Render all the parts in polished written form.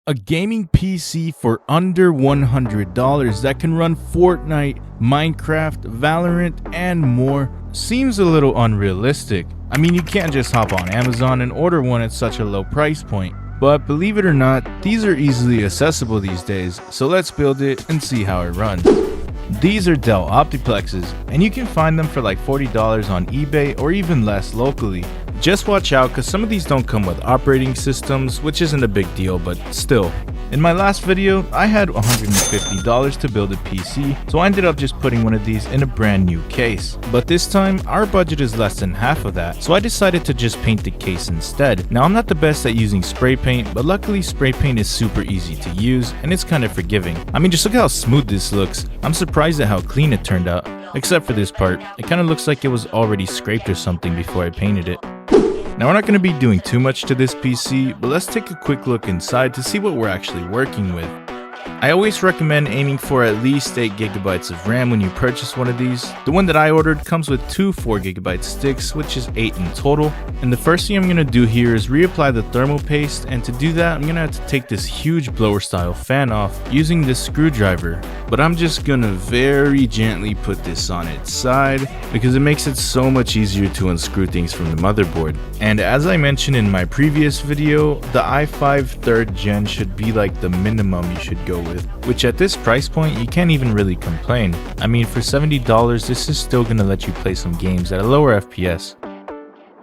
A gaming PC for under $100 that can run Fortnite, Minecraft, Valorant, and more seems a little unrealistic. I mean, you can't just hop on Amazon and order one at such a low price point. But believe it or not, these are easily accessible these days, so let's build it and see how it runs. These are Dell Optiplexes, and you can find them for like $40 on eBay or even less locally. Just watch out because some of these don't come with operating systems, which isn't a big deal, but still. In my last video, I had $150 to build a PC, so I ended up just putting one of these in a brand new case. But this time, our budget is less than half of that, so I decided to just paint the case instead. Now, I'm not the best at using spray paint, but luckily spray paint is super easy to use, and it's kind of forgiving. I mean, just look how smooth this looks. I'm surprised at how clean it turned out, except for this part. It kind of looks like it was already scraped or something before I painted it. Now, we're not going to be doing too much to this PC, but let's take a quick look inside to see what we're actually working with. I always recommend aiming for at least 8GB of RAM when you purchase one of these. The one that I ordered comes with two 4GB sticks, which is 8 in total. And the first thing I'm going to do here is reapply the thermal paste, and to do that I'm going to have to take this huge blower style fan off using this screwdriver. But I'm just going to very gently put this on its side because it makes it so much easier to unscrew things from the motherboard. And as I mentioned in my previous video, the i5 3rd gen should be like the minimum you should go with, which at this price point you can't even really complain. I mean, for $70 this is still gonna let you play some games at a lower FPS.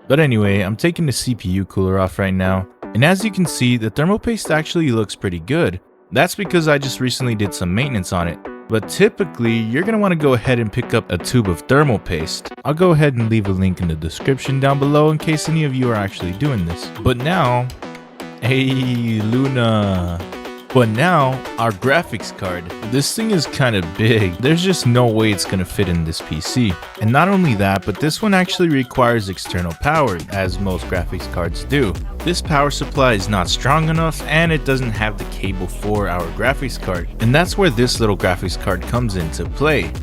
But anyway, I'm taking the CPU cooler off right now, and as you can see, the thermal paste actually looks pretty good. That's because I just recently did some maintenance on it. But typically, you're going to want to go ahead and pick up a tube of thermal paste. I'll go ahead and leave a link in the description down below in case any of you are actually doing this. But now, hey Luna. But now, our graphics card. This thing is kind of big. There's just no way it's going to fit in this PC. And not only that, but this one actually requires external power, as most graphics cards do. This power supply is not strong enough, and it doesn't have the cable for our graphics card. And that's where this little graphics card comes into play.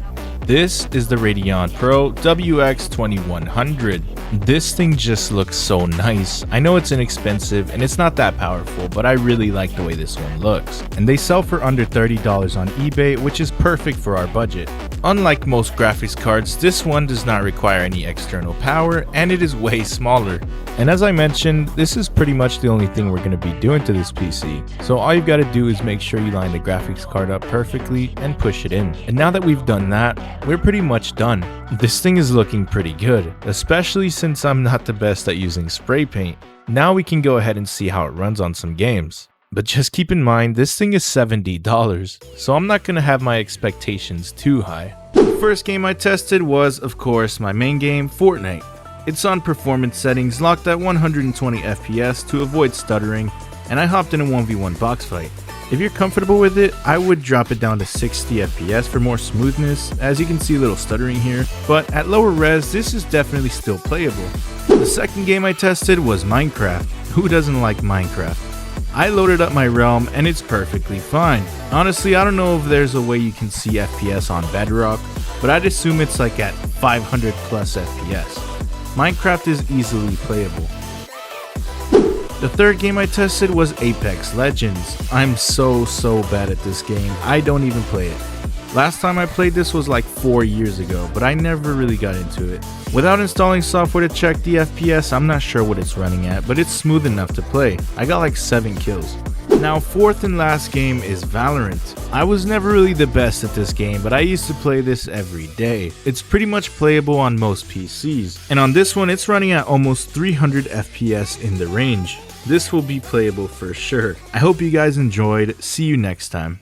This is the Radeon Pro WX 2100. This thing just looks so nice. I know it's inexpensive and it's not that powerful, but I really like the way this one looks. And they sell for under $30 on eBay, which is perfect for our budget. Unlike most graphics cards, this one does not require any external power, and it is way smaller. And as I mentioned, this is pretty much the only thing we're going to be doing to this PC. So all you've got to do is make sure you line the graphics card up perfectly and push it in. And now that we've done that, we're pretty much done. This thing is looking pretty good, especially since I'm not the best at using spray paint. Now we can go ahead and see how it runs on some games. But just keep in mind, this thing is $70, so I'm not going to have my expectations too high. The first game I tested was, of course, my main game, Fortnite. It's on performance settings locked at 120 FPS to avoid stuttering, and I hopped in a 1v1 box fight. If you're comfortable with it, I would drop it down to 60 FPS for more smoothness, as you can see a little stuttering here, but at lower res, this is definitely still playable. The second game I tested was Minecraft. Who doesn't like Minecraft? I loaded up my realm and it's perfectly fine. Honestly, I don't know if there's a way you can see FPS on Bedrock, but I'd assume it's like at 500 plus FPS. Minecraft is easily playable. The third game I tested was Apex Legends. I'm so bad at this game, I don't even play it. Last time I played this was like 4 years ago, but I never really got into it. Without installing software to check the FPS, I'm not sure what it's running at, but it's smooth enough to play. I got like 7 kills. Now, fourth and last game is Valorant. I was never really the best at this game, but I used to play this every day. It's pretty much playable on most PCs, and on this one it's running at almost 300 FPS in the range. This will be playable for sure. I hope you guys enjoyed. See you next time.